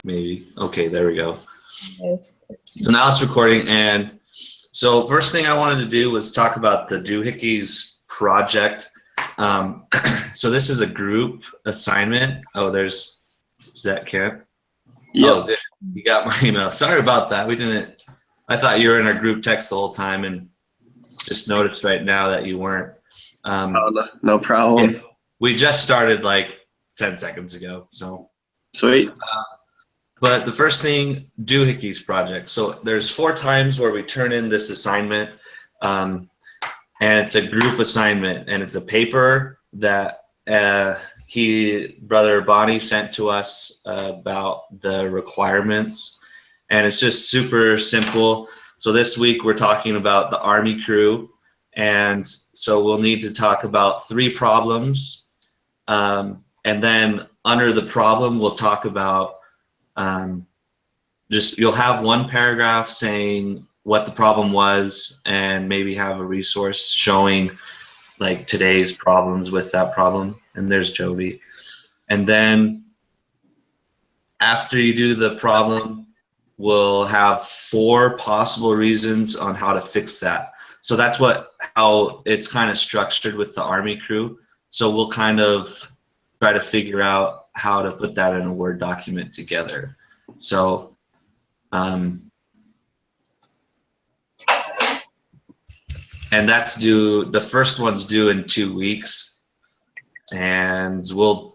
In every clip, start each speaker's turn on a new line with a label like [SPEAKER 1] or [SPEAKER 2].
[SPEAKER 1] maybe. Okay, there we go.
[SPEAKER 2] Yes.
[SPEAKER 1] So now it's recording, and so first thing I wanted to do was talk about the Doohickeys project. So this is a group assignment. Oh, is that Kent?
[SPEAKER 3] Yep.
[SPEAKER 1] Oh, there, you got my email. Sorry about that. I thought you were in our group text the whole time, and just noticed right now that you weren't.
[SPEAKER 3] No problem.
[SPEAKER 1] Yeah, we just started like 10 seconds ago, so.
[SPEAKER 3] Sweet.
[SPEAKER 1] But the first thing, Doohickeys project. So there's 4 times where we turn in this assignment, and it's a group assignment, and it's a paper that Brother Bonnie sent to us about the requirements, and it's just super simple. So this week we're talking about the Army crew, and so we'll need to talk about 3 problems, and then under the problem we'll talk about you'll have 1 paragraph saying what the problem was, and maybe have a resource showing like today's problems with that problem. And there's Joby. And then after you do the problem, we'll have 4 possible reasons on how to fix that. So that's how it's kind of structured with the Army crew. So we'll kind of try to figure out how to put that in a Word document together. So and that's due, the first one's due in 2 weeks, and we'll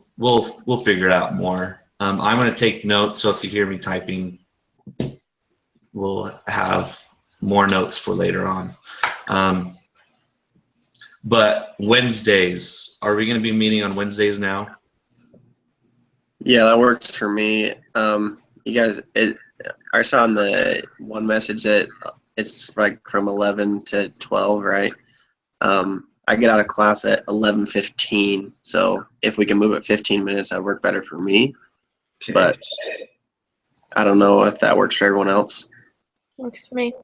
[SPEAKER 1] figure it out more. I'm going to take notes, so if you hear me typing, we'll have more notes for later on. But Wednesdays, are we going to be meeting on Wednesdays now?
[SPEAKER 3] Yeah, that works for me. You guys, I saw in the one message that it's like from 11 to 12, right? I get out of class at 11:15, so if we can move it 15 minutes, that would work better for me.
[SPEAKER 1] Okay.
[SPEAKER 3] But I don't know if that works for everyone else.
[SPEAKER 2] Works for me.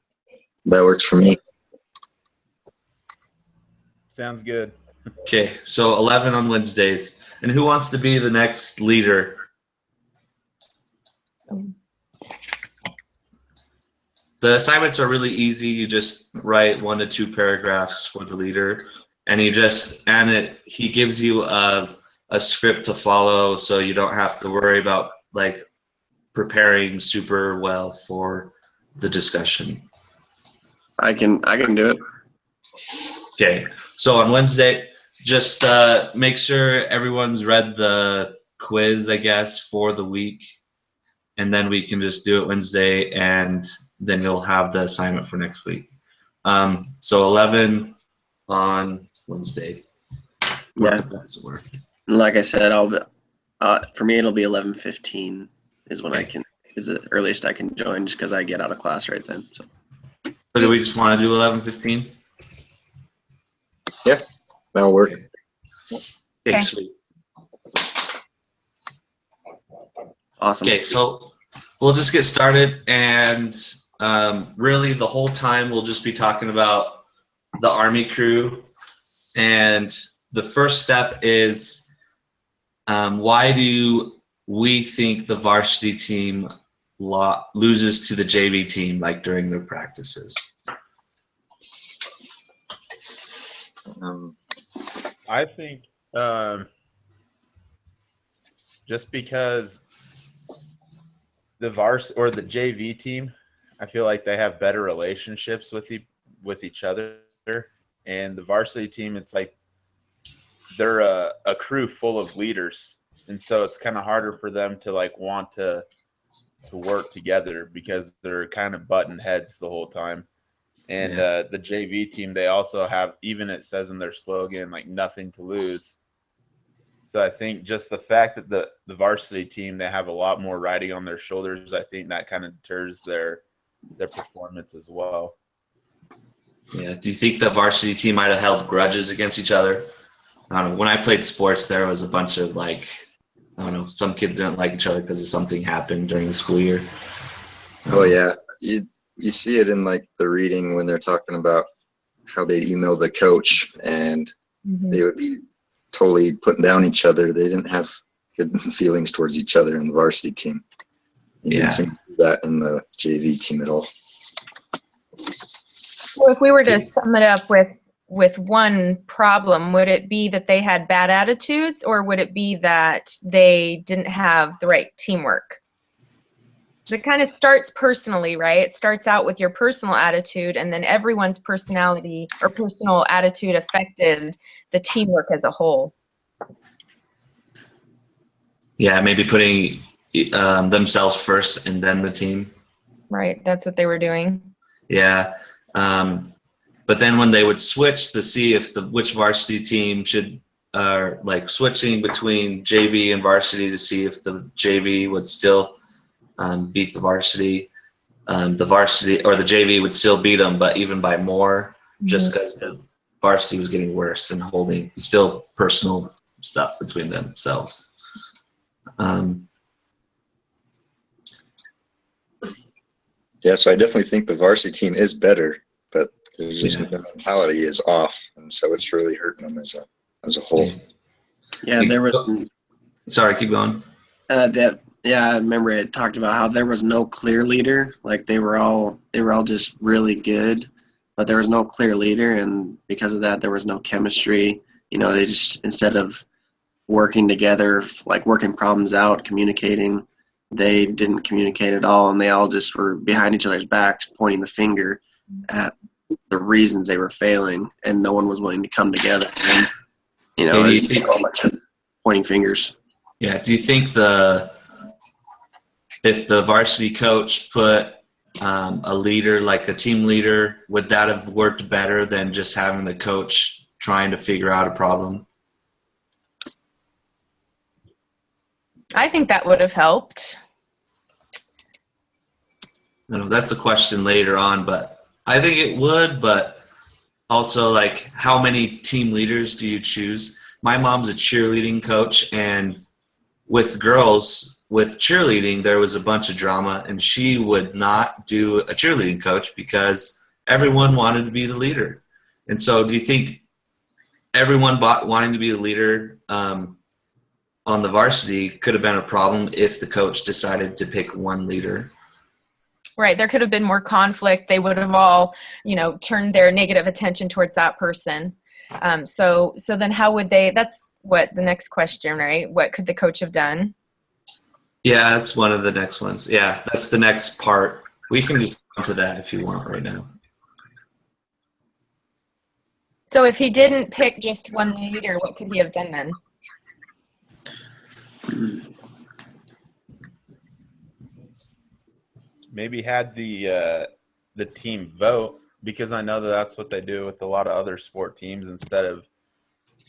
[SPEAKER 4] That works for me.
[SPEAKER 5] Sounds good.
[SPEAKER 1] Okay, so 11 on Wednesdays. And who wants to be the next leader? The assignments are really easy. You just write 1 to 2 paragraphs for the leader, and he gives you a script to follow, so you don't have to worry about like preparing super well for the discussion.
[SPEAKER 3] I can do it.
[SPEAKER 1] Okay, so on Wednesday, just make sure everyone's read the quiz, I guess, for the week, and then we can just do it Wednesday, and then you'll have the assignment for next week. So 11 on Wednesday.
[SPEAKER 3] Yeah.
[SPEAKER 1] That's work.
[SPEAKER 3] Like I said, for me it'll be 11:15 is the earliest I can join, just because I get out of class right then. So
[SPEAKER 1] do we just want to do 11:15?
[SPEAKER 4] Yeah, that'll work.
[SPEAKER 1] Okay, sweet.
[SPEAKER 3] awesome.
[SPEAKER 1] Okay, so we'll just get started, and really the whole time we'll just be talking about the Army crew. And the first step is why do we think the varsity team loses to the JV team like during their practices?
[SPEAKER 5] I think just because the the JV team, I feel like they have better relationships with each other, and the varsity team, it's like they're a crew full of leaders, and so it's kind of harder for them to like want to work together because they're kind of butting heads the whole time. And the JV team, they also have, even it says in their slogan, like nothing to lose. So I think just the fact that the varsity team, they have a lot more riding on their shoulders, I think that kind of deters their performance as well.
[SPEAKER 1] Yeah. Do you think the varsity team might have held grudges against each other? I don't know. When I played sports, there was a bunch of like, I don't know, some kids didn't like each other because of something happened during the school year.
[SPEAKER 4] Oh yeah, you see it in like the reading when they're talking about how they'd email the coach and they would be totally putting down each other. They didn't have good feelings towards each other in the varsity team. You didn't seem to do that in the JV team at all.
[SPEAKER 2] So if we were to sum it up with one problem, would it be that they had bad attitudes, or would it be that they didn't have the right teamwork? It kind of starts personally, right? It starts out with your personal attitude, and then everyone's personality or personal attitude affected the teamwork as a whole.
[SPEAKER 1] Yeah, maybe putting themselves first and then the team.
[SPEAKER 2] Right, that's what they were doing.
[SPEAKER 1] Yeah. But then when they would switch to see if which varsity team should, like switching between JV and varsity to see if the JV would still beat the varsity or the JV would still beat them, but even by more, just because the varsity was getting worse and holding still personal stuff between themselves.
[SPEAKER 4] Yeah, so I definitely think the varsity team is better, but there's just the mentality is off, and so it's really hurting them as a whole.
[SPEAKER 3] Yeah, there was.
[SPEAKER 1] Sorry, keep going.
[SPEAKER 3] I remember it talked about how there was no clear leader. Like they were all just really good, but there was no clear leader, and because of that, there was no chemistry. You know, they just, instead of working together, like working problems out, communicating, they didn't communicate at all, and they all just were behind each other's backs, pointing the finger at the reasons they were failing, and no one was willing to come together. And, you know, it's just a bunch of pointing fingers.
[SPEAKER 1] Yeah. Do you think if the varsity coach put a leader, like a team leader, would that have worked better than just having the coach trying to figure out a problem?
[SPEAKER 2] I think that would have helped.
[SPEAKER 1] You know, that's a question later on, but I think it would. But also, like, how many team leaders do you choose? My mom's a cheerleading coach, and with girls, with cheerleading, there was a bunch of drama, and she would not do a cheerleading coach because everyone wanted to be the leader. And so do you think everyone wanting to be the leader on the varsity could have been a problem if the coach decided to pick one leader?
[SPEAKER 2] Right, there could have been more conflict. They would have all, turned their negative attention towards that person. So then how would they, that's what the next question, right? What could the coach have done?
[SPEAKER 1] Yeah, that's one of the next ones. Yeah, that's the next part. We can just go to that if you want right now.
[SPEAKER 2] So if he didn't pick just one leader, what could he have done then?
[SPEAKER 5] Maybe had the team vote, because I know that's what they do with a lot of other sport teams. Instead of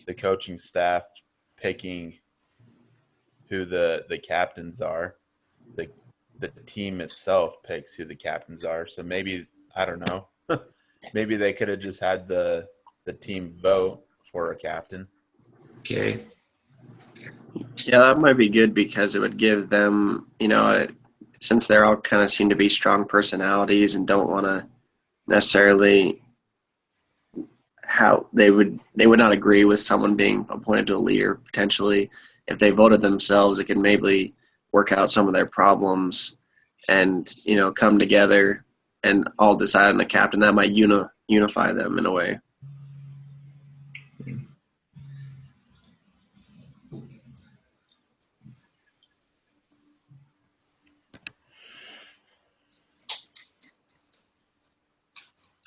[SPEAKER 5] the coaching staff picking who the captains are, the team itself picks who the captains are. So maybe, I don't know, maybe they could have just had the team vote for a captain.
[SPEAKER 1] Okay.
[SPEAKER 3] Yeah, that might be good because it would give them, since they're all kind of seem to be strong personalities and don't want to necessarily, how they would not agree with someone being appointed to a leader. Potentially, if they voted themselves, it could maybe work out some of their problems and come together and all decide on a captain. That might unify them in a way.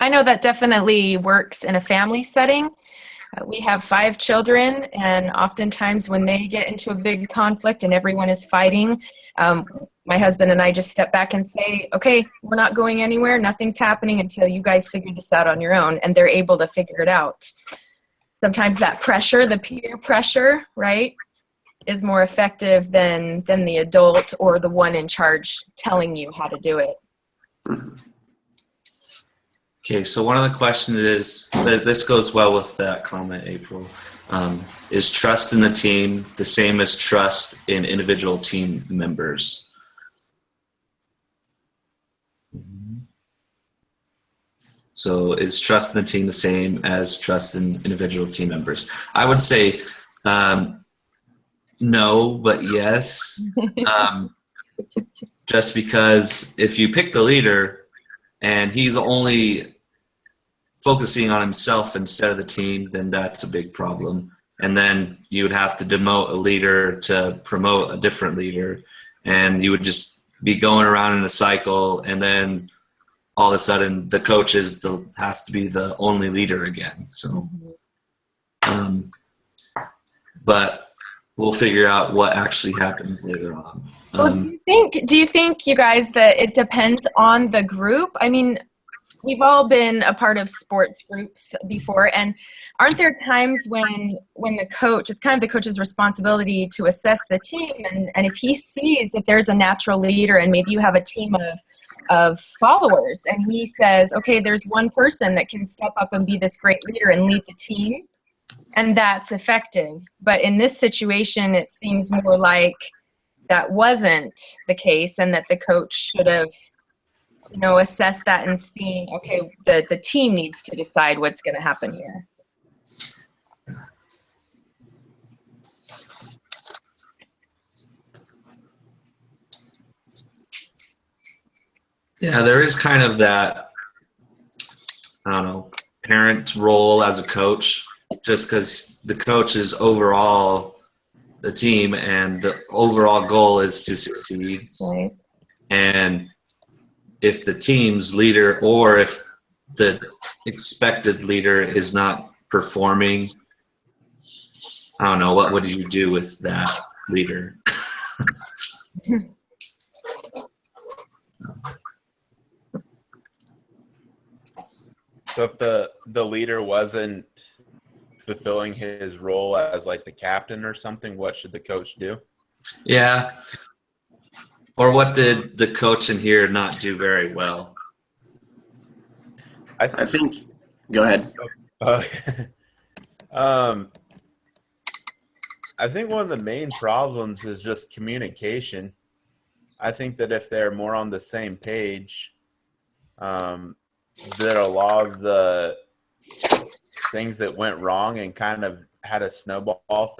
[SPEAKER 2] I know that definitely works in a family setting. We have 5 children, and oftentimes when they get into a big conflict and everyone is fighting, my husband and I just step back and say, okay, we're not going anywhere. Nothing's happening until you guys figure this out on your own, and they're able to figure it out. Sometimes that pressure, the peer pressure, right, is more effective than the adult or the one in charge telling you how to do it.
[SPEAKER 1] Okay, so one of the questions is, this goes well with that comment, April, is trust in the team the same as trust in individual team members? So is trust in the team the same as trust in individual team members? I would say no, but yes. just because if you pick the leader and he's only focusing on himself instead of the team, then that's a big problem. And then you would have to demote a leader to promote a different leader, and you would just be going around in a cycle, and then all of a sudden the coach has to be the only leader again. So, but we'll figure out what actually happens later on.
[SPEAKER 2] Well, do you think, you guys, that it depends on the group? I mean, we've all been a part of sports groups before, and aren't there times when the coach, it's kind of the coach's responsibility to assess the team, and if he sees that there's a natural leader and maybe you have a team of followers, and he says, okay, there's one person that can step up and be this great leader and lead the team, and that's effective. But in this situation, it seems more like that wasn't the case, and that the coach should have, assessed that and seen, okay, the team needs to decide what's going to happen here.
[SPEAKER 1] Yeah, there is kind of that, I don't know, parent role as a coach, just because the coach is overall the team and the overall goal is to succeed.
[SPEAKER 2] Right.
[SPEAKER 1] And if the team's leader or if the expected leader is not performing, I don't know, what would you do with that leader?
[SPEAKER 5] So if the leader wasn't fulfilling his role as like the captain or something, what should the coach do?
[SPEAKER 1] Yeah. Or what did the coach in here not do very well?
[SPEAKER 3] I think. Go ahead.
[SPEAKER 5] I think one of the main problems is just communication. I think that if they're more on the same page, that a lot of the things that went wrong and kind of had a snowball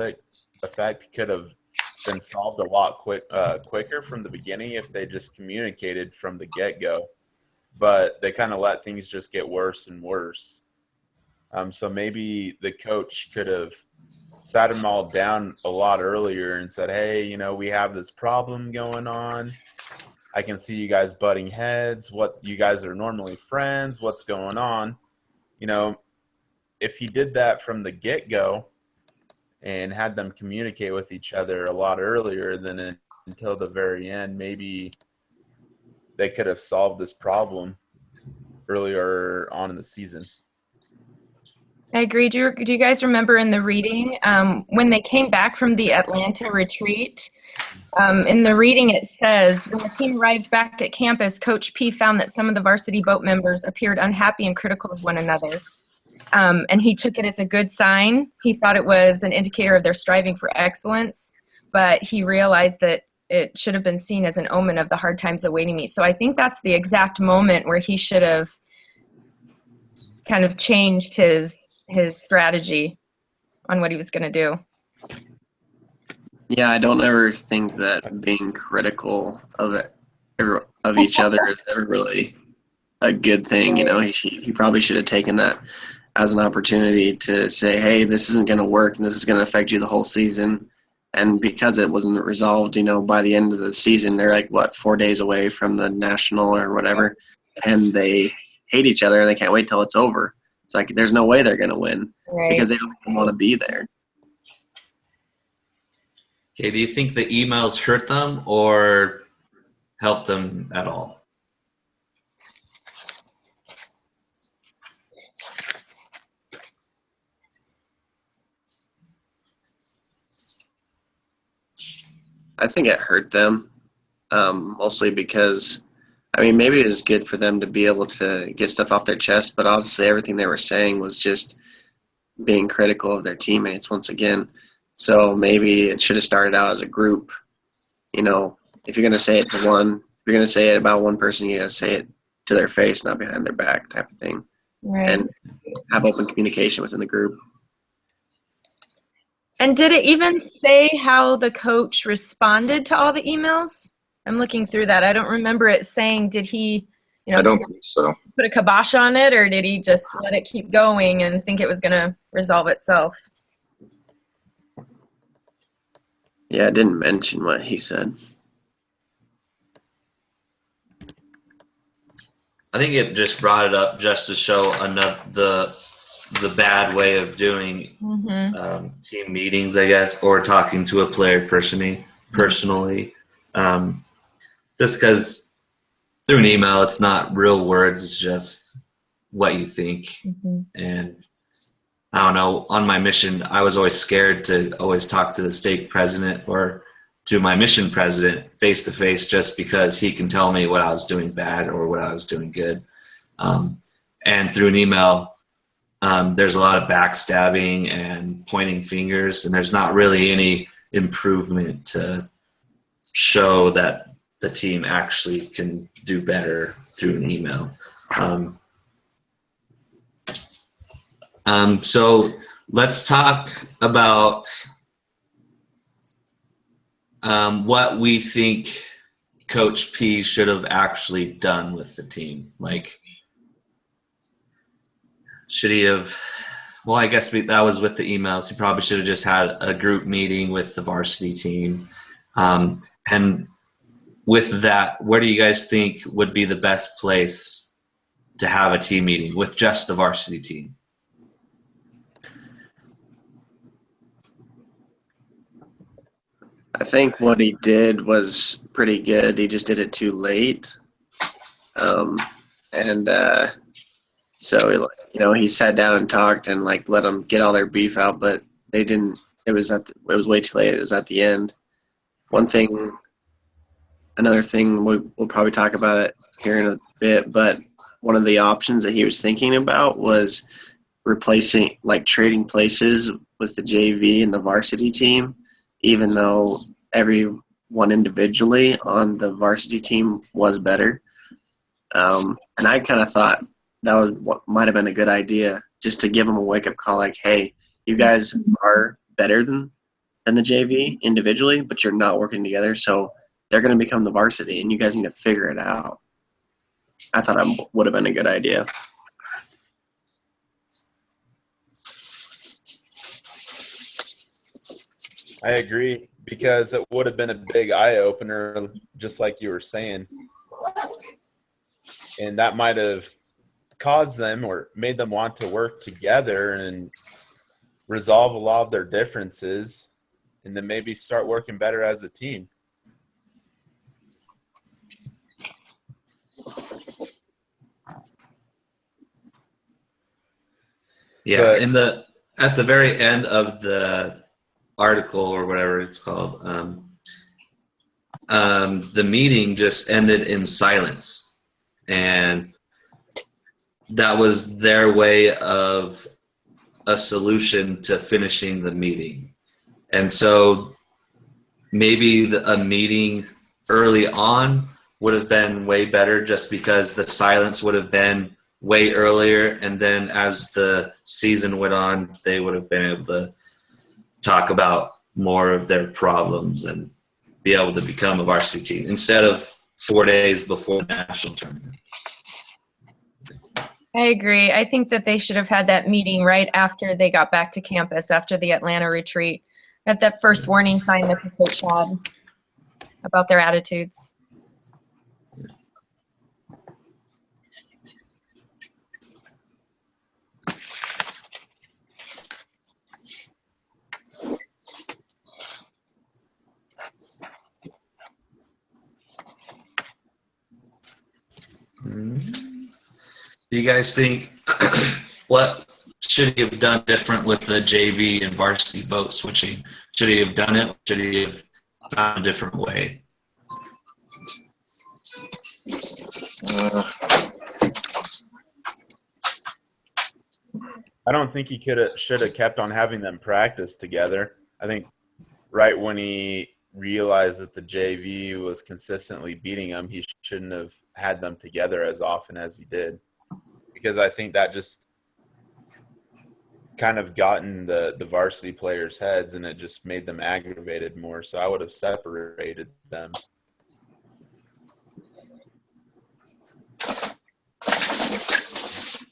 [SPEAKER 5] effect could have been solved a lot quicker from the beginning if they just communicated from the get-go. But they kind of let things just get worse and worse. So maybe the coach could have sat them all down a lot earlier and said, hey, we have this problem going on. I can see you guys butting heads. What, you guys are normally friends. What's going on? If he did that from the get-go and had them communicate with each other a lot earlier than until the very end, maybe they could have solved this problem earlier on in the season.
[SPEAKER 2] I agree. Do you guys remember in the reading when they came back from the Atlanta retreat? In the reading it says, when the team arrived back at campus, Coach P found that some of the varsity boat members appeared unhappy and critical of one another. And he took it as a good sign. He thought it was an indicator of their striving for excellence, but he realized that it should have been seen as an omen of the hard times awaiting me. So I think that's the exact moment where he should have kind of changed his strategy on what he was going to do.
[SPEAKER 3] Yeah, I don't ever think that being critical of each other is ever really a good thing. He probably should have taken that as an opportunity to say, hey, this isn't going to work and this is going to affect you the whole season. And because it wasn't resolved, by the end of the season, they're like, 4 days away from the national or whatever, and they hate each other and they can't wait till it's over. It's like there's no way they're going to win because they don't even want to be there.
[SPEAKER 1] Okay, do you think the emails hurt them or helped them at all?
[SPEAKER 3] I think it hurt them, mostly because, maybe it was good for them to be able to get stuff off their chest, but obviously everything they were saying was just being critical of their teammates once again. So maybe it should have started out as a group. If you're going to say it to one, if you're going to say it about one person, you got to say it to their face, not behind their back type of thing.
[SPEAKER 2] Right.
[SPEAKER 3] And have open communication within the group.
[SPEAKER 2] And did it even say how the coach responded to all the emails? I'm looking through that. I don't remember it saying, did he,
[SPEAKER 4] I don't think so.
[SPEAKER 2] put a kibosh on it, or did he just let it keep going and think it was going to resolve itself?
[SPEAKER 3] Yeah, I didn't mention what he said.
[SPEAKER 1] I think it just brought it up just to show the bad way of doing team meetings, I guess, or talking to a player personally. Just because through an email, it's not real words; it's just what you think. And I don't know. On my mission, I was always scared to always talk to the stake president or to my mission president face to face, just because he can tell me what I was doing bad or what I was doing good. And through an email, there's a lot of backstabbing and pointing fingers, and there's not really any improvement to show that the team actually can do better through an email. So let's talk about what we think Coach P should have actually done with the team. Like, should he have, well, I guess that was with the emails. He probably should have just had a group meeting with the varsity team. And with that, where do you guys think would be the best place to have a team meeting with just the varsity team?
[SPEAKER 3] I think what he did was pretty good. He just did it too late. So, he sat down and talked and like let them get all their beef out, but they didn't. It was way too late. It was at the end. Another thing, we'll probably talk about it here in a bit, but one of the options that he was thinking about was replacing, like trading places with the JV and the varsity team, even though everyone individually on the varsity team was better. And I kind of thought that was what might have been a good idea, just to give them a wake-up call, like, hey, you guys are better than the JV individually, but you're not working together, so they're going to become the varsity, and you guys need to figure it out. I thought that would have been a good idea.
[SPEAKER 5] I agree, because it would have been a big eye-opener, just like you were saying. And that might have caused them or made them want to work together and resolve a lot of their differences, and then maybe start working better as a team.
[SPEAKER 1] Yeah, at the very end of the article or whatever it's called, the meeting just ended in silence, and that was their way of a solution to finishing the meeting. And so maybe a meeting early on would have been way better, just because the silence would have been way earlier, and then as the season went on, they would have been able to talk about more of their problems and be able to become a varsity team instead of 4 days before the national tournament.
[SPEAKER 2] I agree. I think that they should have had that meeting right after they got back to campus, after the Atlanta retreat, at that first warning sign that the coach had about their attitudes.
[SPEAKER 1] Do you guys think what should he have done different with the JV and varsity vote switching? Should he have done it? Should he have found a different way?
[SPEAKER 5] I don't think he should have kept on having them practice together. I think right when he realized that the JV was consistently beating him, he shouldn't have had them together as often as he did, because I think that just kind of got in the varsity players' heads, and it just made them aggravated more. So I would have separated them.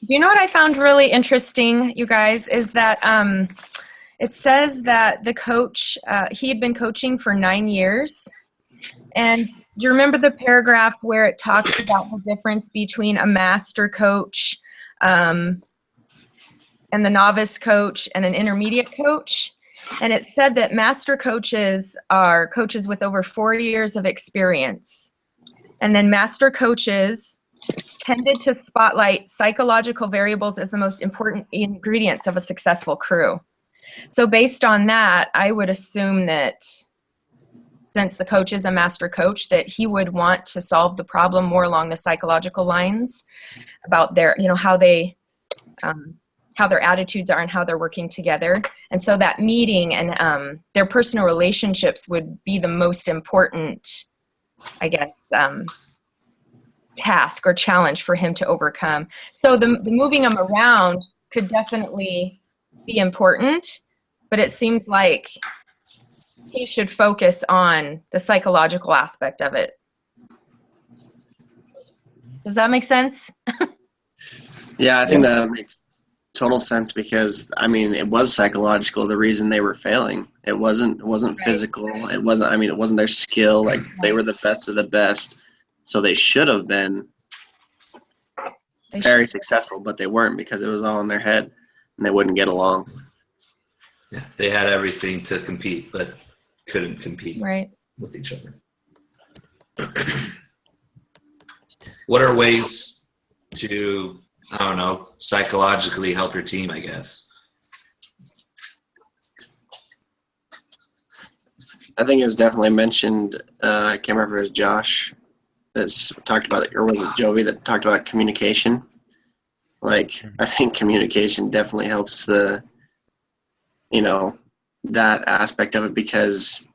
[SPEAKER 2] Do you know what I found really interesting, you guys, is that it says that the coach, he had been coaching for 9 years. And do you remember the paragraph where it talks about the difference between a master coach and the novice coach and an intermediate coach? And it said that master coaches are coaches with over 4 years of experience. And then master coaches tended to spotlight psychological variables as the most important ingredients of a successful crew. So based on that, I would assume that since the coach is a master coach, that he would want to solve the problem more along the psychological lines about their, how their attitudes are and how they're working together. And so that meeting and their personal relationships would be the most important, I guess, task or challenge for him to overcome. So the moving them around could definitely be important, but it seems like he should focus on the psychological aspect of it. Does that make sense?
[SPEAKER 3] Yeah, I think that makes total sense because, I mean, it was psychological, the reason they were failing. It wasn't physical. It wasn't their skill. Like, they were the best of the best. So they should have been very successful, but they weren't because it was all in their head and they wouldn't get along.
[SPEAKER 1] Yeah, they had everything to compete, but couldn't compete with each other. What are ways to, I don't know, psychologically help your team, I guess?
[SPEAKER 3] I think it was definitely mentioned, I can't remember if it was Josh that's talked about it, or was it Joey that talked about communication? Like, I think communication definitely helps that aspect of it because,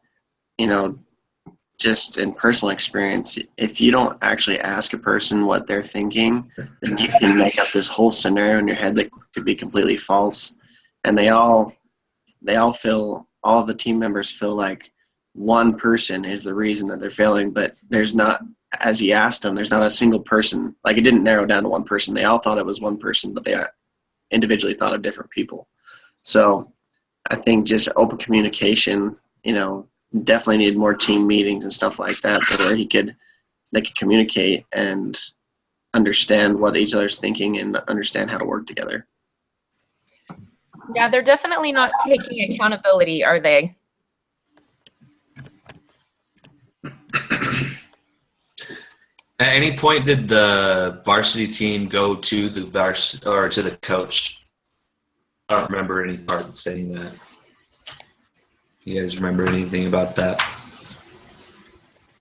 [SPEAKER 3] just in personal experience, if you don't actually ask a person what they're thinking, then you can make up this whole scenario in your head that could be completely false. And all the team members feel like one person is the reason that they're failing, but there's not, as he asked them, there's not a single person. Like, it didn't narrow down to one person. They all thought it was one person, but they individually thought of different people. So I think just open communication, definitely need more team meetings and stuff like that where they could communicate and understand what each other's thinking and understand how to work together.
[SPEAKER 2] Yeah, they're definitely not taking accountability, are they?
[SPEAKER 1] At any point did the varsity team go to the to the coach? I don't remember any part saying that. You guys remember anything about that?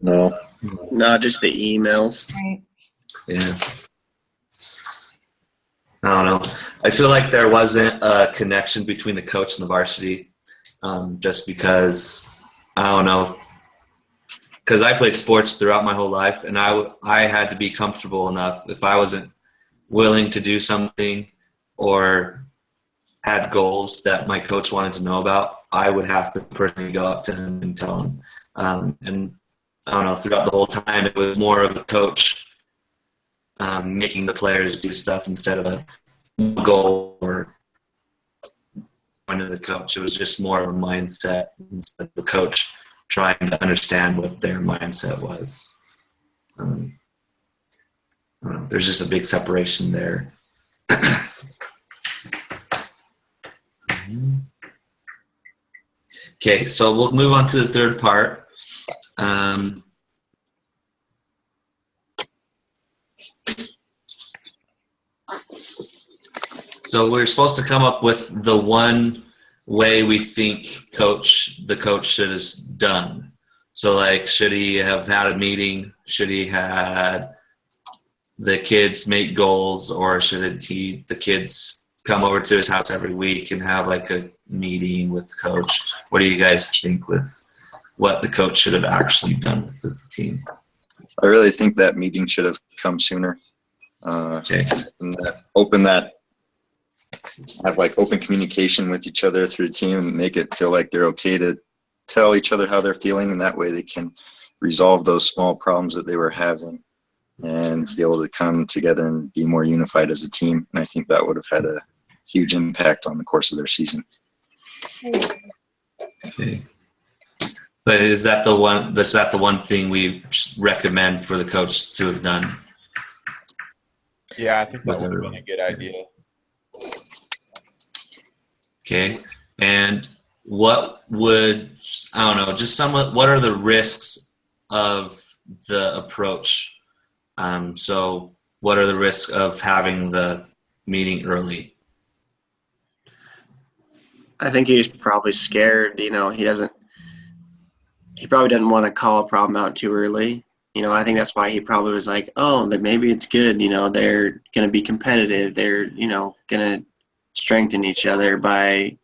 [SPEAKER 4] No.
[SPEAKER 3] No, just the emails.
[SPEAKER 2] Right.
[SPEAKER 1] Yeah. I don't know. I feel like there wasn't a connection between the coach and the varsity, just because, I don't know, because I played sports throughout my whole life, and I had to be comfortable enough. If I wasn't willing to do something or had goals that my coach wanted to know about, I would have to personally go up to him and tell him. And I don't know, throughout the whole time, it was more of a coach making the players do stuff instead of a goal or point of the coach. It was just more of a mindset instead of the coach trying to understand what their mindset was. I don't know, there's just a big separation there. Okay, so we'll move on to the third part. So we're supposed to come up with the one way we think the coach should have done. So, like, should he have had a meeting? Should he had the kids make goals, or should the kids come over to his house every week and have like a meeting with the coach? What do you guys think with what the coach should have actually done with the team?
[SPEAKER 4] I really think that meeting should have come sooner.
[SPEAKER 1] Okay.
[SPEAKER 4] And have like open communication with each other through the team and make it feel like they're okay to tell each other how they're feeling, and that way they can resolve those small problems that they were having. and be able to come together and be more unified as a team. And I think that would have had a huge impact on the course of their season.
[SPEAKER 1] Okay. But is that the one thing we recommend for the coach to have done?
[SPEAKER 5] Yeah, I think that would have been a good idea.
[SPEAKER 1] Okay. And what would, I don't know, just somewhat, what are the risks of the approach? So what are the risks of having the meeting early?
[SPEAKER 3] I think he's probably scared. He probably doesn't want to call a problem out too early. I think that's why he probably was like, oh, that maybe it's good. They're going to be competitive. They're, going to strengthen each other by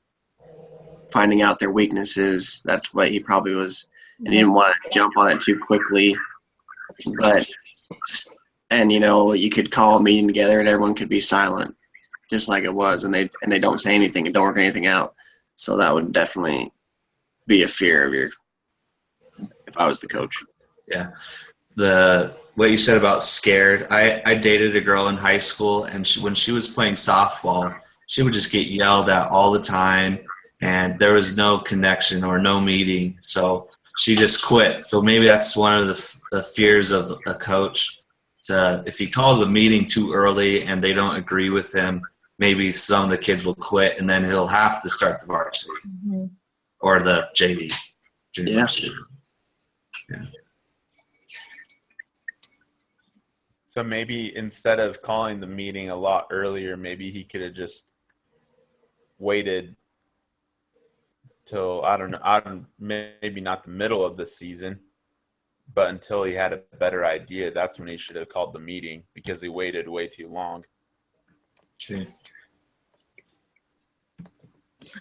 [SPEAKER 3] finding out their weaknesses. That's what he probably was. And he didn't want to jump on it too quickly. And you could call a meeting together and everyone could be silent, just like it was. And they don't say anything and don't work anything out. So that would definitely be a fear of if I was the coach.
[SPEAKER 1] Yeah. What you said about scared, I dated a girl in high school, and when she was playing softball, she would just get yelled at all the time, and there was no connection or no meeting, so she just quit. So maybe that's one of the fears of a coach. If he calls a meeting too early and they don't agree with him, maybe some of the kids will quit, and then he'll have to start the varsity or the JV.
[SPEAKER 3] Yeah.
[SPEAKER 1] Yeah.
[SPEAKER 5] So maybe instead of calling the meeting a lot earlier, maybe he could have just waited till, maybe not the middle of the season, but until he had a better idea. That's when he should have called the meeting, because he waited way too long.
[SPEAKER 1] Okay.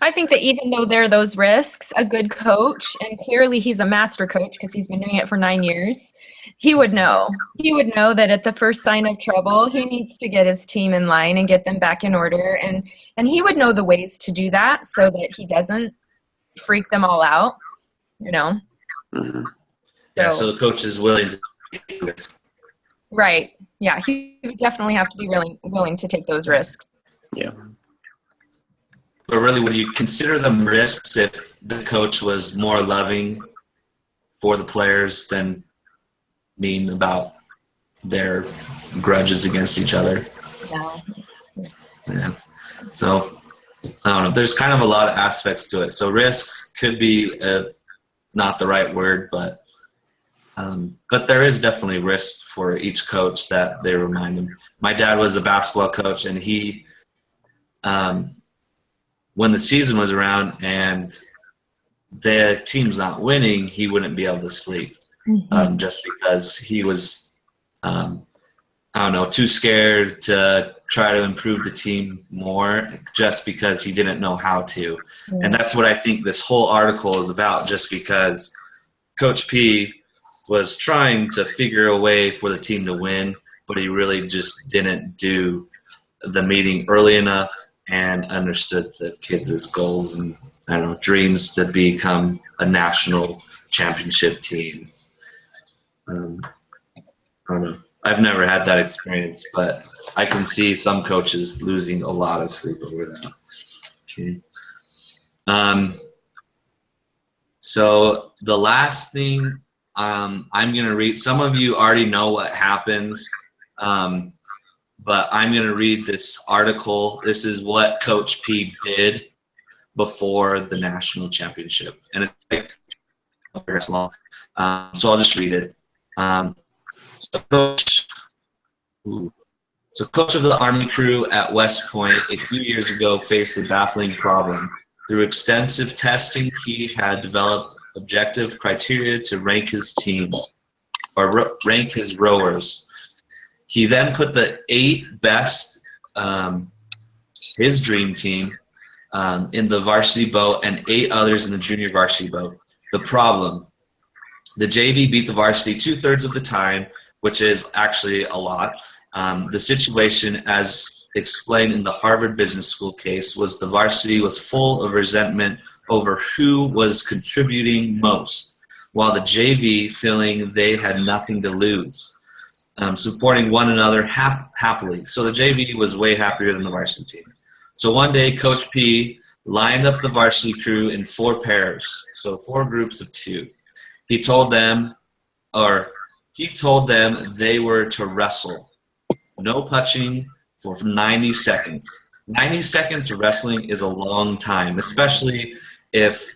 [SPEAKER 2] I think that even though there are those risks, a good coach, and clearly he's a master coach because he's been doing it for 9 years, he would know. He would know that at the first sign of trouble, he needs to get his team in line and get them back in order. And he would know the ways to do that so that he doesn't freak them all out,
[SPEAKER 3] Mm-hmm.
[SPEAKER 1] Yeah, so the coach is willing to take risks.
[SPEAKER 2] Right. Yeah, he would definitely have to be willing to take those risks.
[SPEAKER 3] Yeah.
[SPEAKER 1] But really, would you consider them risks if the coach was more loving for the players than mean about their grudges against each other?
[SPEAKER 2] No.
[SPEAKER 1] Yeah. So, I don't know. There's kind of a lot of aspects to it. So risks could be not the right word, but there is definitely risk for each coach that they remind him. My dad was a basketball coach, and he when the season was around and the team's not winning, he wouldn't be able to sleep just because he was, too scared to try to improve the team more just because he didn't know how to. Yeah. And that's what I think this whole article is about, just because Coach P was trying to figure a way for the team to win, but he really just didn't do the meeting early enough and understood the kids' goals and dreams to become a national championship team. I don't know. I've never had that experience, but I can see some coaches losing a lot of sleep over that. Okay. So the last thing I'm going to read, some of you already know what happens, but I'm going to read this article. This is what Coach P did before the national championship. And it's like very long. So I'll just read it. So coach of the Army crew at West Point a few years ago faced a baffling problem. Through extensive testing, he had developed objective criteria to rank his team, or rank his rowers. He then put the 8 best, his dream team, in the varsity boat and 8 others in the junior varsity boat. The problem: the JV beat the varsity 2/3 of the time, which is actually a lot. The situation, as explained in the Harvard Business School case, was the varsity was full of resentment over who was contributing most, while the JV feeling they had nothing to lose. supporting one another happily. So the JV was way happier than the varsity team. So one day, Coach P lined up the varsity crew in 4 pairs, so 4 groups of 2. He told them they were to wrestle. No punching for 90 seconds. 90 seconds of wrestling is a long time, especially if,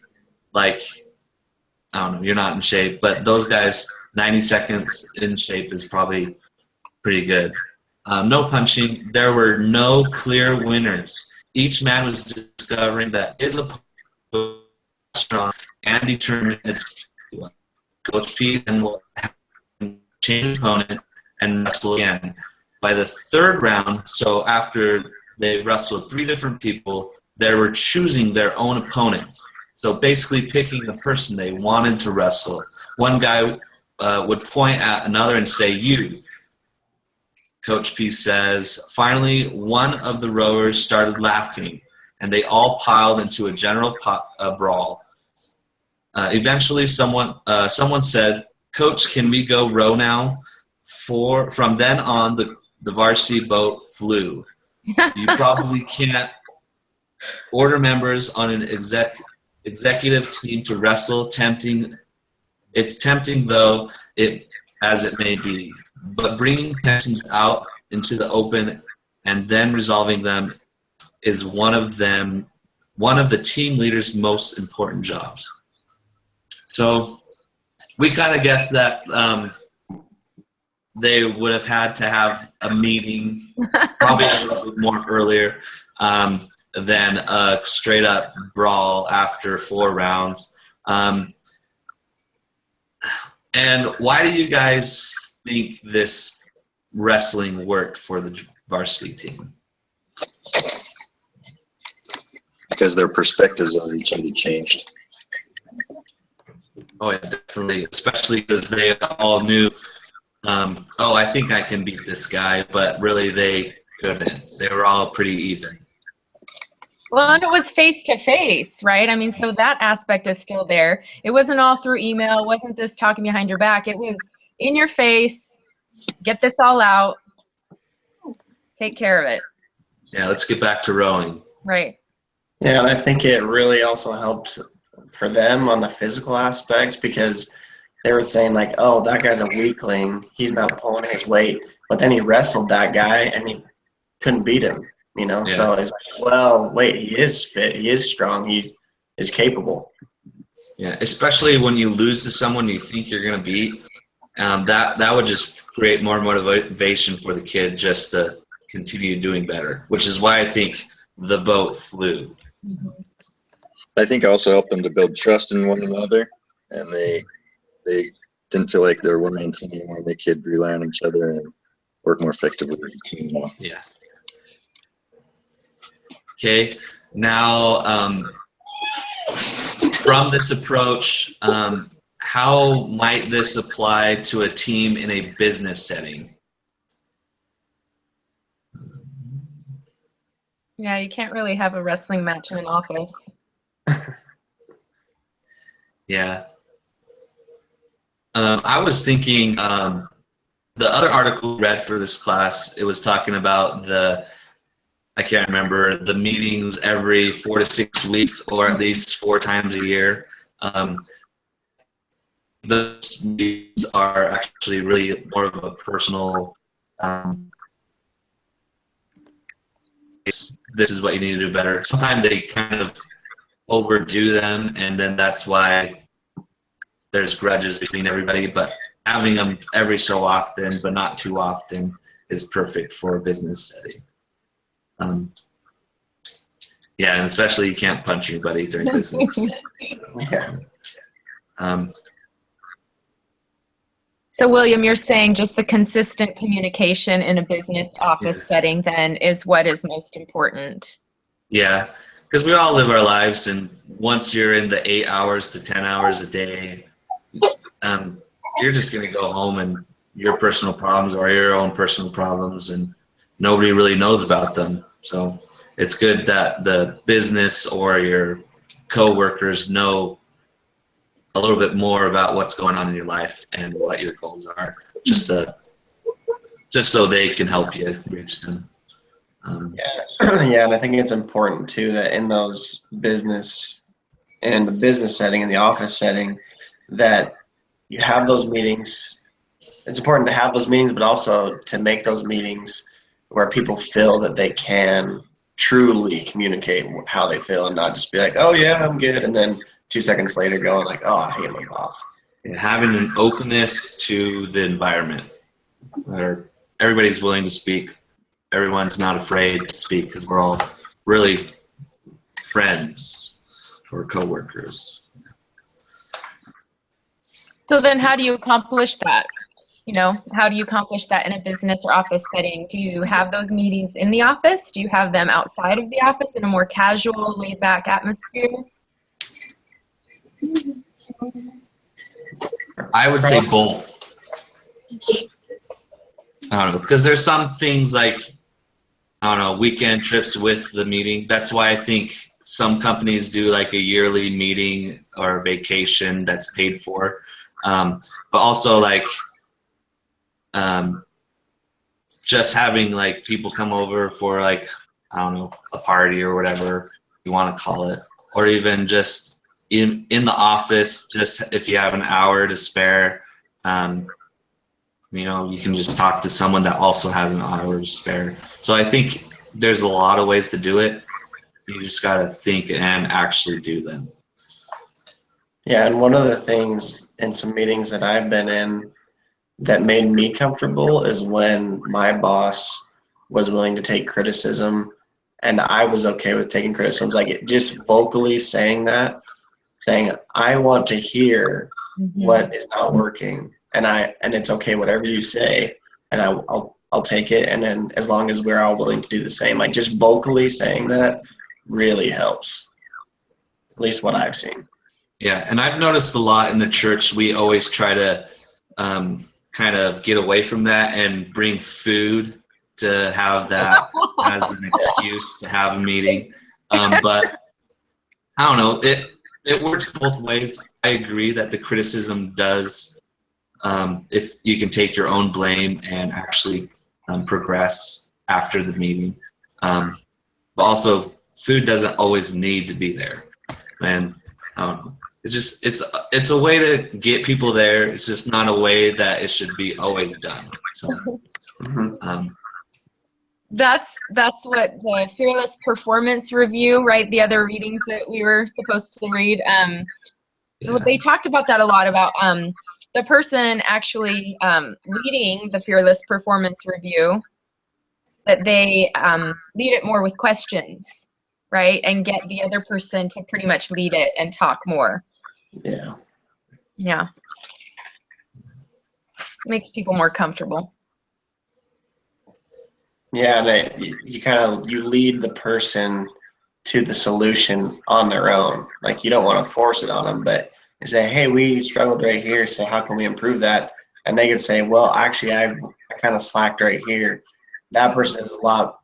[SPEAKER 1] like, I don't know, you're not in shape, but those guys, 90 seconds in shape is probably pretty good. No punching. There were no clear winners. Each man was discovering that his opponent was strong and determined. Coach P then will change opponent and wrestle again. By the 3rd round, so after they wrestled 3 different people, they were choosing their own opponents. So basically picking the person they wanted to wrestle. One guy would point at another and say, "You." Coach P says, finally, one of the rowers started laughing, and they all piled into a general brawl. Eventually, someone said, "Coach, can we go row now?" From then on, the varsity boat flew. You probably can't order members on an executive team to wrestle. It's tempting, though, as it may be. But bringing tensions out into the open and then resolving them is one of the team leader's most important jobs. So we kind of guessed that they would have had to have a meeting probably a little bit more earlier than a straight up brawl after 4 rounds. And why do you guys think this wrestling worked for the varsity team?
[SPEAKER 4] Because their perspectives on each other changed.
[SPEAKER 1] Oh, yeah, definitely. Especially because they all knew, I think I can beat this guy, but really they couldn't. They were all pretty even.
[SPEAKER 2] Well, and it was face-to-face, right? I mean, so that aspect is still there. It wasn't all through email. It wasn't this talking behind your back. It was in your face. Get this all out. Take care of it.
[SPEAKER 1] Yeah, let's get back to rowing.
[SPEAKER 2] Right.
[SPEAKER 3] Yeah, and I think it really also helped for them on the physical aspects because they were saying like, "Oh, that guy's a weakling. He's not pulling his weight." But then he wrestled that guy and he couldn't beat him, Yeah. So it's like, well, wait, he is fit. He is strong. He is capable.
[SPEAKER 1] Yeah, especially when you lose to someone you think you're going to beat. That would just create more motivation for the kid just to continue doing better, which is why I think the boat flew.
[SPEAKER 4] I think also helped them to build trust in one another, and they didn't feel like they were one man team anymore. They could rely on each other and work more effectively as a team now.
[SPEAKER 1] Yeah. Okay. Now, from this approach, how might this apply to a team in a business setting?
[SPEAKER 2] Yeah, you can't really have a wrestling match in an office.
[SPEAKER 1] Yeah. I was thinking the other article we read for this class, it was talking about I can't remember, the meetings every 4 to 6 weeks or at least 4 times a year. Those meetings are actually really more of a personal, this is what you need to do better. Sometimes they kind of overdo them, and then that's why there's grudges between everybody, but having them every so often, but not too often, is perfect for a business setting. Yeah, and especially you can't punch anybody during business.
[SPEAKER 3] Yeah.
[SPEAKER 2] So, William, you're saying just the consistent communication in a business office setting then is what is most important.
[SPEAKER 1] Yeah, because we all live our lives, and once you're in the 8 hours to 10 hours a day, you're just going to go home and your personal problems are your own personal problems, and nobody really knows about them. So it's good that the business or your coworkers know a little bit more about what's going on in your life and what your goals are, just to just so they can help you reach them.
[SPEAKER 3] Yeah, and I think it's important too that in those business and the business setting and the office setting that you have those meetings. It's important to have those meetings, but also to make those meetings where people feel that they can truly communicate how they feel and not just be like, oh yeah, I'm good, and then 2 seconds later going like, oh, I hate my boss.
[SPEAKER 1] And having an openness to the environment where everybody's willing to speak. Everyone's not afraid to speak because we're all really friends or coworkers.
[SPEAKER 2] So then how do you accomplish that? You know, how do you accomplish that in a business or office setting? Do you have those meetings in the office? Do you have them outside of the office in a more casual, laid-back atmosphere?
[SPEAKER 1] I would say both. I don't know, because there's some things like, I don't know, weekend trips with the meeting. That's why I think some companies do like a yearly meeting or vacation that's paid for. But also like just having like people come over for like, I don't know, a party or whatever you want to call it, or even just in the office, just if you have an hour to spare, you know, you can just talk to someone that also has an hour to spare. So I think there's a lot of ways to do it. You just got to think and actually do them.
[SPEAKER 3] Yeah, and one of the things in some meetings that I've been in that made me comfortable is when my boss was willing to take criticism and I was okay with taking criticisms. Like just vocally saying that, saying, I want to hear what is not working, and it's okay whatever you say, and I'll take it. And then as long as we're all willing to do the same, like just vocally saying that really helps. At least what I've seen.
[SPEAKER 1] Yeah, and I've noticed a lot in the church. We always try to kind of get away from that and bring food to have that as an excuse to have a meeting. But I don't know. It works both ways. I agree that the criticism does, if you can take your own blame and actually progress after the meeting. But also, food doesn't always need to be there. And I don't know. It's a way to get people there. It's just not a way that it should be always done. So,
[SPEAKER 2] That's what the Fearless Performance Review, right? The other readings that we were supposed to read. They talked about that a lot, about the person actually leading the Fearless Performance Review, that they lead it more with questions, right? And get the other person to pretty much lead it and talk more.
[SPEAKER 3] Yeah.
[SPEAKER 2] Yeah. Makes people more comfortable.
[SPEAKER 3] Yeah, and you lead the person to the solution on their own. Like you don't want to force it on them, but you say, hey, we struggled right here, so how can we improve that? And they could say, well, actually, I kind of slacked right here. That person comes out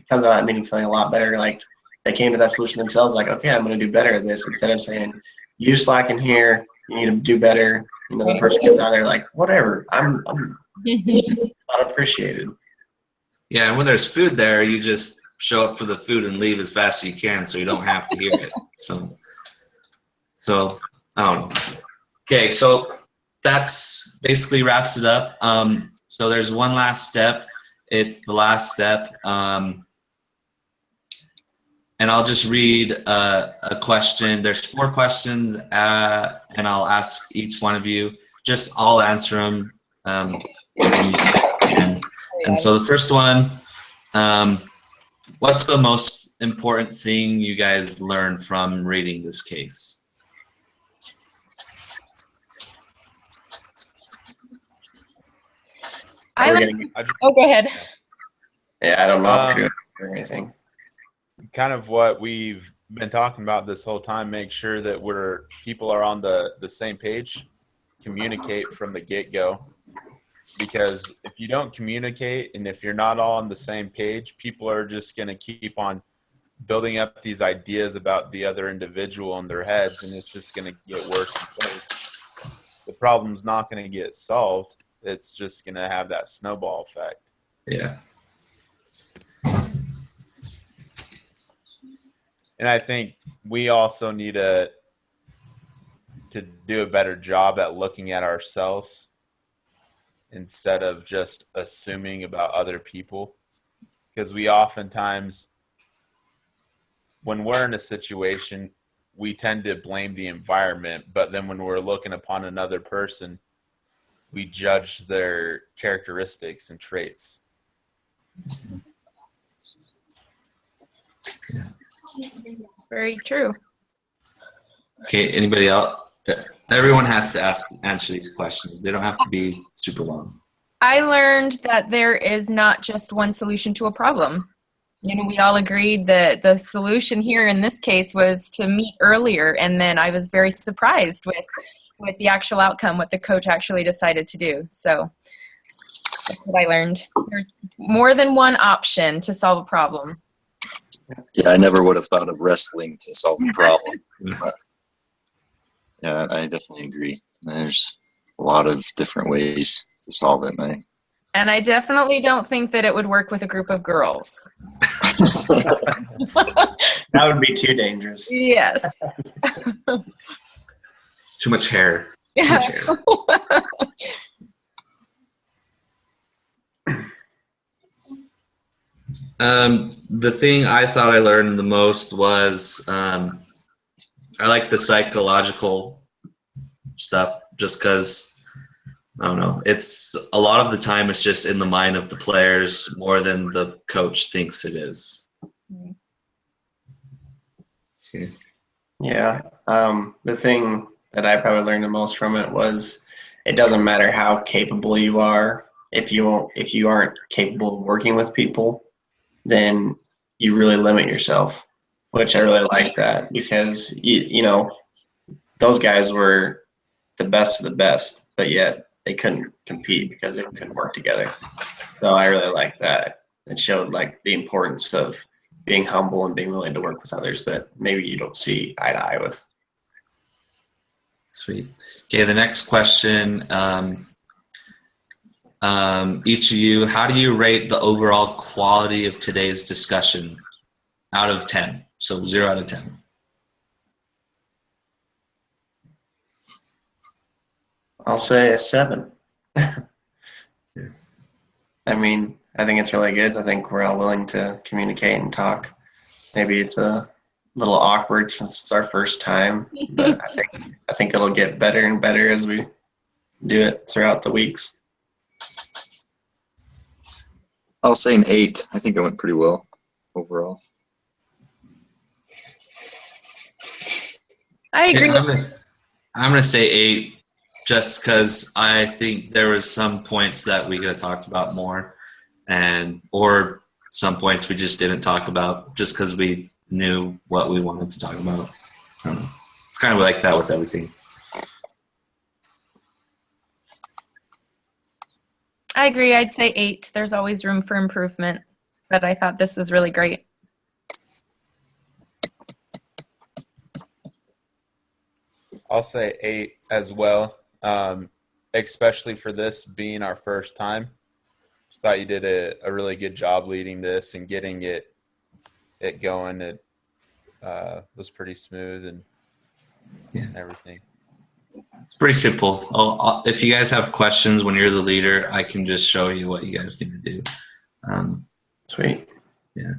[SPEAKER 3] of that meeting feeling a lot better. Like they came to that solution themselves, like, okay, I'm going to do better at this, instead of saying, you slacking here, you need to do better. You know, the person comes out there like, whatever, I'm not appreciated.
[SPEAKER 1] yeah, and when there's food there, you just show up for the food and leave as fast as you can, so you don't have to hear it. So I don't know. Okay, so that's basically wraps it up. So there's one last step. It's the last step. And I'll just read a question. There's 4 questions, and I'll ask each one of you. I'll answer them. And so the first one, what's the most important thing you guys learned from reading this case?
[SPEAKER 2] Go ahead.
[SPEAKER 3] Yeah, I don't know if you're doing anything.
[SPEAKER 5] Kind of what we've been talking about this whole time, make sure that people are on the same page, communicate from the get-go. Because if you don't communicate and if you're not all on the same page, people are just going to keep on building up these ideas about the other individual in their heads, and it's just going to get worse and worse. The problem's not going to get solved. It's just going to have that snowball effect.
[SPEAKER 1] Yeah.
[SPEAKER 5] And I think we also need to do a better job at looking at ourselves instead of just assuming about other people. Because we oftentimes, when we're in a situation, we tend to blame the environment, but then when we're looking upon another person, we judge their characteristics and traits.
[SPEAKER 2] Very true.
[SPEAKER 1] Okay, anybody else? Everyone has to answer these questions. They don't have to be super long.
[SPEAKER 2] I learned that there is not just one solution to a problem. You know, we all agreed that the solution here in this case was to meet earlier, and then I was very surprised with the actual outcome, what the coach actually decided to do. So that's what I learned. There's more than one option to solve a problem.
[SPEAKER 4] Yeah, I never would have thought of wrestling to solve the problem. But yeah, I definitely agree. There's a lot of different ways to solve it.
[SPEAKER 2] And I definitely don't think that it would work with a group of girls.
[SPEAKER 3] That would be too dangerous.
[SPEAKER 2] Yes.
[SPEAKER 1] Too much hair. Too
[SPEAKER 2] Yeah.
[SPEAKER 1] much hair. The thing I thought I learned the most was I like the psychological stuff just because, I don't know, it's a lot of the time it's just in the mind of the players more than the coach thinks it is. Okay.
[SPEAKER 3] Yeah. The thing that I probably learned the most from it was it doesn't matter how capable you are. If you aren't capable of working with people, then you really limit yourself, which I really like that because you know those guys were the best of the best, but yet they couldn't compete because they couldn't work together. So I really like that. It showed like the importance of being humble and being willing to work with others that maybe you don't see eye to eye with.
[SPEAKER 1] Sweet. Okay, the next question. Each of you, how do you rate the overall quality of today's discussion out of 10? So 0 out of 10.
[SPEAKER 3] I'll say a 7. I mean, I think it's really good. I think we're all willing to communicate and talk. Maybe it's a little awkward since it's our first time, but I think it'll get better and better as we do it throughout the weeks.
[SPEAKER 4] I'll say an 8. I think it went pretty well overall.
[SPEAKER 2] I agree.
[SPEAKER 1] I'm gonna say 8, just because I think there was some points that we could have talked about more, or some points we just didn't talk about just because we knew what we wanted to talk about. I don't know. It's kind of like that with everything.
[SPEAKER 2] I agree. I'd say 8. There's always room for improvement, but I thought this was really great.
[SPEAKER 5] I'll say 8 as well, especially for this being our first time. Thought you did a really good job leading this and getting it going. It was pretty smooth and everything.
[SPEAKER 1] It's pretty simple. If you guys have questions when you're the leader, I can just show you what you guys need to do.
[SPEAKER 3] Sweet.
[SPEAKER 1] Yeah.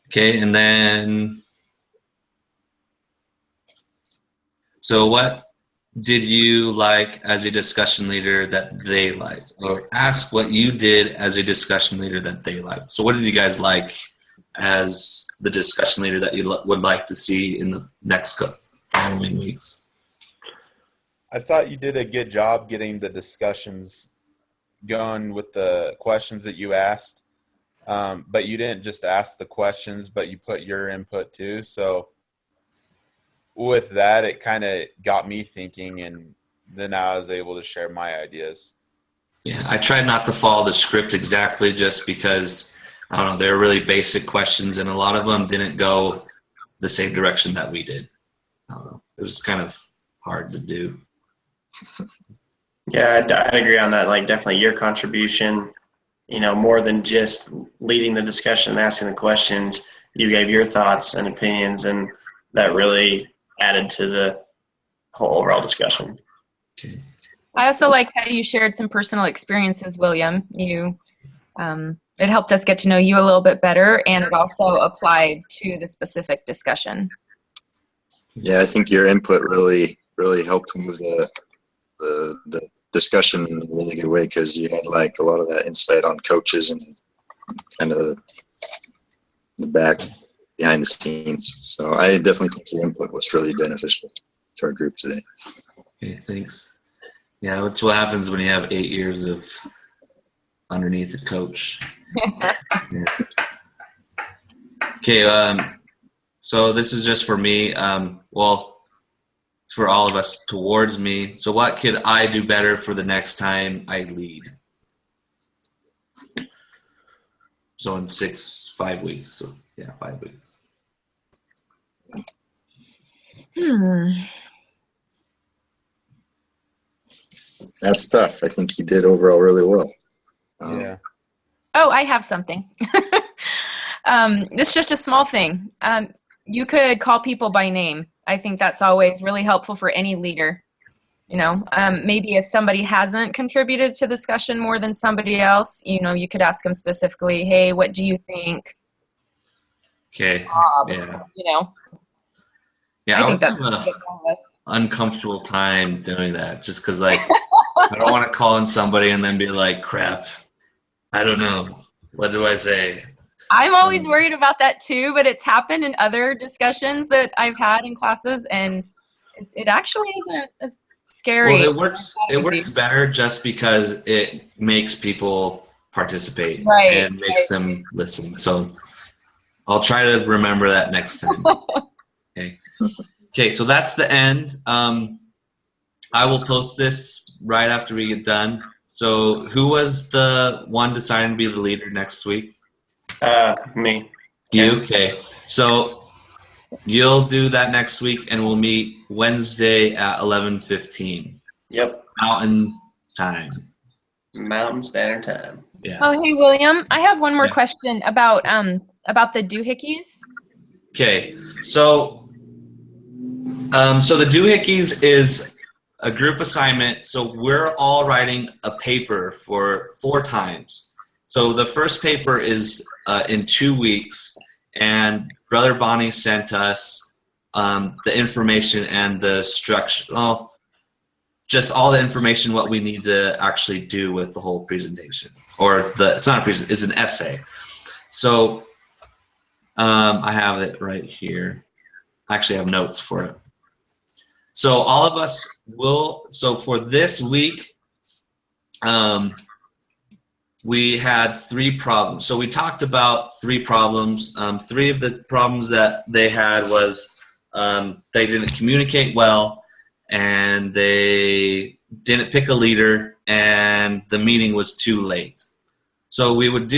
[SPEAKER 1] Okay, and then, so what did you like as a discussion leader that they liked? Or ask what you did as a discussion leader that they liked. So what did you guys like as the discussion leader that you would like to see in the next following weeks?
[SPEAKER 5] I thought you did a good job getting the discussions going with the questions that you asked. But you didn't just ask the questions, but you put your input too. So with that, it kind of got me thinking, and then I was able to share my ideas.
[SPEAKER 1] Yeah, I tried not to follow the script exactly just because, I don't know, they were really basic questions, and a lot of them didn't go the same direction that we did. I don't know. It was kind of hard to do.
[SPEAKER 3] Yeah, I'd agree on that. Like, definitely your contribution more than just leading the discussion and asking the questions. You gave your thoughts and opinions, and that really added to the whole overall discussion.
[SPEAKER 1] Okay.
[SPEAKER 2] I also like how you shared some personal experiences, William. It helped us get to know you a little bit better, and it also applied to the specific discussion.
[SPEAKER 4] Yeah, I think your input really helped move the discussion in a really good way, because you had like a lot of that insight on coaches and kind of the back behind the scenes. So I definitely think your input was really beneficial to our group today.
[SPEAKER 1] Okay, thanks. Yeah, that's what happens when you have 8 years of underneath a coach. Yeah. Okay, so this is just for me. Well, it's for all of us towards me. So what could I do better for the next time I lead? So in 5 weeks. So yeah, 5 weeks.
[SPEAKER 4] That's tough. I think he did overall really well.
[SPEAKER 5] Yeah.
[SPEAKER 2] Oh, I have something. It's just a small thing. You could call people by name. I think that's always really helpful for any leader. Maybe if somebody hasn't contributed to the discussion more than somebody else, you could ask them specifically, hey, what do you think?
[SPEAKER 1] Okay.
[SPEAKER 2] Bob?
[SPEAKER 1] Yeah. Yeah,
[SPEAKER 2] I
[SPEAKER 1] I
[SPEAKER 2] think
[SPEAKER 1] always
[SPEAKER 2] that's
[SPEAKER 1] have
[SPEAKER 2] good for us.
[SPEAKER 1] an uncomfortable time doing that, just because like I don't want to call in somebody and then be like, crap, I don't know. What do I say?
[SPEAKER 2] I'm always worried about that too, but it's happened in other discussions that I've had in classes, and it actually isn't as scary.
[SPEAKER 1] Well, it works better just because it makes people participate and makes them listen. So I'll try to remember that next time. Okay, so that's the end. I will post this right after we get done. So who was the one deciding to be the leader next week?
[SPEAKER 3] Me.
[SPEAKER 1] You? Okay. So you'll do that next week, and we'll meet Wednesday at 11:15.
[SPEAKER 3] Yep.
[SPEAKER 1] Mountain time.
[SPEAKER 3] Mountain Standard Time.
[SPEAKER 1] Yeah.
[SPEAKER 2] Oh, hey, William, I have one more
[SPEAKER 1] Yeah.
[SPEAKER 2] question about the doohickeys.
[SPEAKER 1] Okay. So the doohickeys is a group assignment. So we're all writing a paper for 4 times. So the first paper is in 2 weeks, and Brother Bonnie sent us the information and the structure. Well, just all the information what we need to actually do with the whole presentation, or it's not a presentation, it's an essay. So I have it right here. I actually have notes for it. So all of us will. So for this week, we had 3 problems. So we talked about 3 problems. 3 of the problems that they had was they didn't communicate well, and they didn't pick a leader, and the meeting was too late. So we would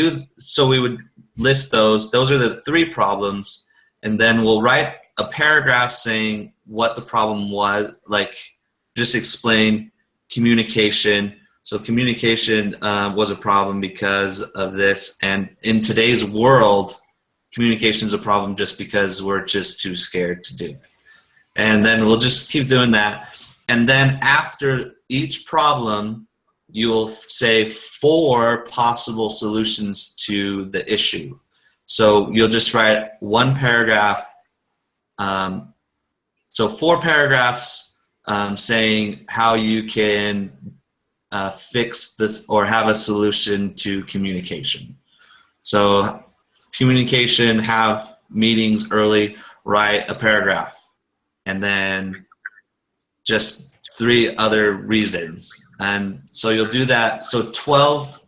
[SPEAKER 1] list those. Those are the 3 problems, and then we'll write a paragraph saying what the problem was, like just explain communication. So communication was a problem because of this, and in today's world, communication is a problem just because we're just too scared to do it. And then we'll just keep doing that. And then after each problem, you'll say 4 possible solutions to the issue. So you'll just write 1 paragraph. So 4 paragraphs saying how you can fix this or have a solution to communication. So communication, have meetings early, write a paragraph, and then just 3 other reasons. And so you'll do that. So 12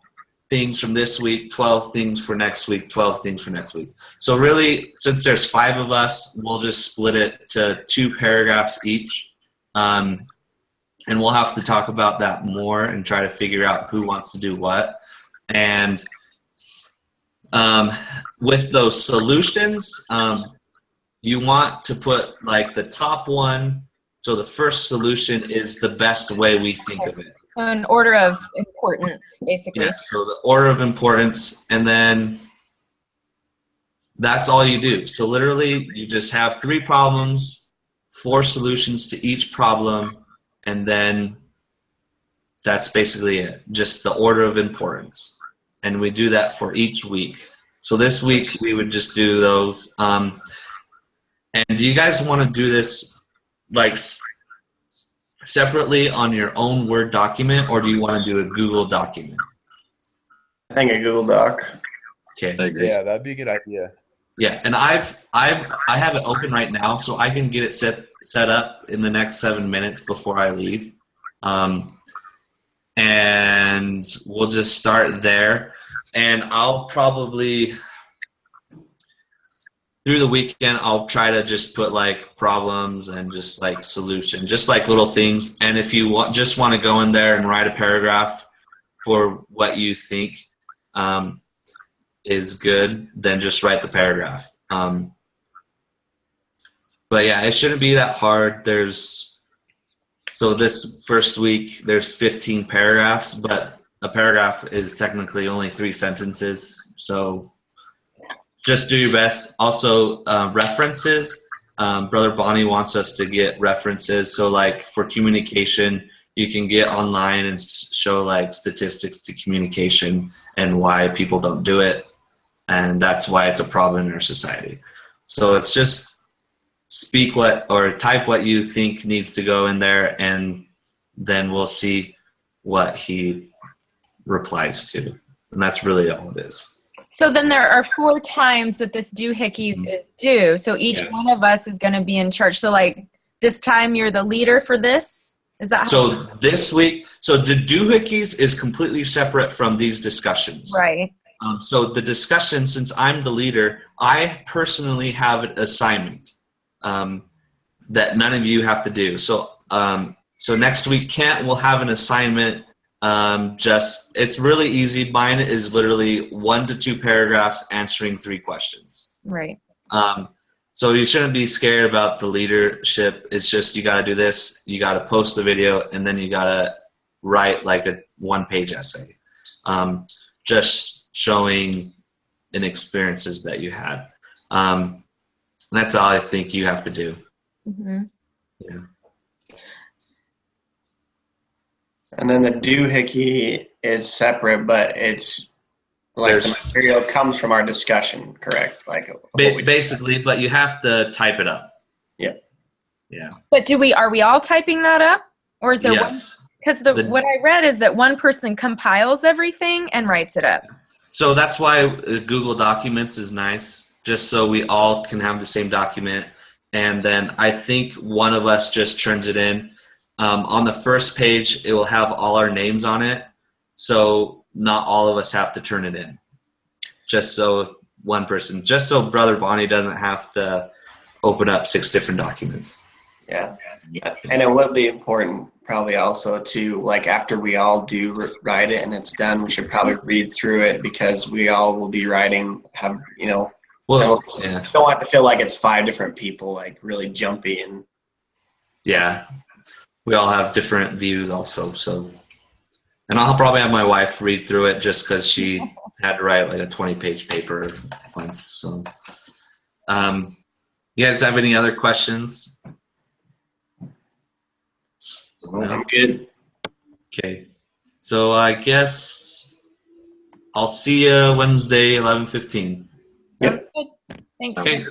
[SPEAKER 1] things from this week, 12 things for next week, 12 things for next week. So really, since there's 5 of us, we'll just split it to 2 paragraphs each. And we'll have to talk about that more and try to figure out who wants to do what. And with those solutions, you want to put like the top one. So the first solution is the best way we think of it.
[SPEAKER 2] An order of importance, basically.
[SPEAKER 1] Yeah, so the order of importance, and then that's all you do. So literally, you just have 3 problems, 4 solutions to each problem, and then that's basically it. Just the order of importance. And we do that for each week. So this week, we would just do those. And do you guys want to do this like separately on your own Word document, or do you want to do a Google document?
[SPEAKER 3] I think a Google Doc.
[SPEAKER 1] Okay.
[SPEAKER 4] I agree.
[SPEAKER 5] Yeah, that'd be a good idea.
[SPEAKER 1] Yeah, and I have it open right now, so I can get it set up in the next 7 minutes before I leave, and we'll just start there. And I'll probably through the weekend I'll try to just put like problems and just like solution, just like little things. And if you just want to go in there and write a paragraph for what you think is good, then just write the paragraph. But yeah, it shouldn't be that hard. So this first week there's 15 paragraphs, but a paragraph is technically only 3 sentences. So just do your best. Also, references. Brother Bonnie wants us to get references. So like for communication, you can get online and show like statistics to communication and why people don't do it. And that's why it's a problem in our society. So it's just speak type what you think needs to go in there, and then we'll see what he replies to. And that's really all it is.
[SPEAKER 2] So then there are 4 times that this doohickeys is due. So each one of us is going to be in charge. So like this time you're the leader for this? Is that
[SPEAKER 1] so this week, so the doohickeys is completely separate from these discussions.
[SPEAKER 2] Right.
[SPEAKER 1] So the discussion, since I'm the leader, I personally have an assignment that none of you have to do. So so next week, Kent will have an assignment. It's really easy. Mine is literally 1 to 2 paragraphs answering 3 questions.
[SPEAKER 2] Right.
[SPEAKER 1] So you shouldn't be scared about the leadership. It's just you got to do this. You got to post the video, and then you got to write like a 1-page essay, just showing an experiences that you had. That's all I think you have to do.
[SPEAKER 2] Mm-hmm.
[SPEAKER 1] Yeah.
[SPEAKER 3] And then the doohickey is separate, but it's like the material comes from our discussion, correct? Like
[SPEAKER 1] basically, but you have to type it up.
[SPEAKER 3] Yeah.
[SPEAKER 1] Yeah.
[SPEAKER 2] But are we all typing that up, or is there
[SPEAKER 1] yes.
[SPEAKER 2] one? Because what I read is that one person compiles everything and writes it up.
[SPEAKER 1] So that's why Google Documents is nice, just so we all can have the same document. And then I think one of us just turns it in. On the first page, it will have all our names on it. So not all of us have to turn it in. Just so Brother Bonnie doesn't have to open up 6 different documents.
[SPEAKER 3] Yeah. And it would be important probably also to, like, after we all do write it and it's done, we should probably read through it, because we all will be writing,
[SPEAKER 1] Well, yeah.
[SPEAKER 3] Don't have to feel like it's 5 different people, like really jumpy. And
[SPEAKER 1] yeah, we all have different views also. So, and I'll probably have my wife read through it just because she had to write like a 20-page paper once. So, you guys have any other questions?
[SPEAKER 3] I'm good.
[SPEAKER 1] Okay, so I guess I'll see you Wednesday, 11:15.
[SPEAKER 3] Yep.
[SPEAKER 2] Thanks.
[SPEAKER 1] Okay.